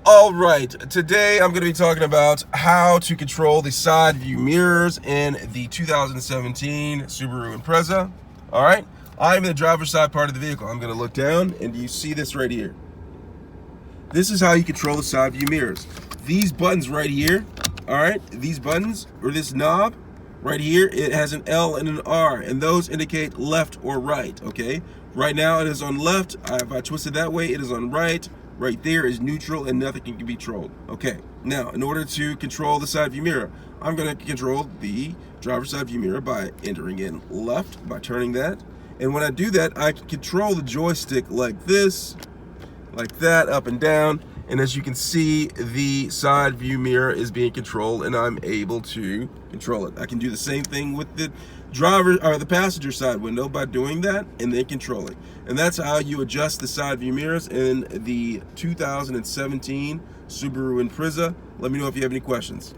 All right, today I'm going to be talking about how to control the side view mirrors in the 2017 Subaru Impreza. All right, I'm in the driver's side part of the vehicle. I'm going to look down, and you see this right here. This is how you control the side view mirrors. These buttons right here, all right, these buttons, or this knob right here, it has an L and an R, and those indicate left or right, okay? Right now it is on left. If I twist it that way, it is on right. Right there is neutral and nothing can be controlled. Okay, now in order to control the side view mirror, I'm going to control the driver's side view mirror by entering in left, by turning that. And when I do that, I can control the joystick like this, like that, up and down. And as you can see, the side view mirror is being controlled and I'm able to control it. I can do the same thing with the driver or the passenger side window by doing that and then controlling. And that's how you adjust the side view mirrors in the 2017 Subaru Impreza. Let me know if you have any questions.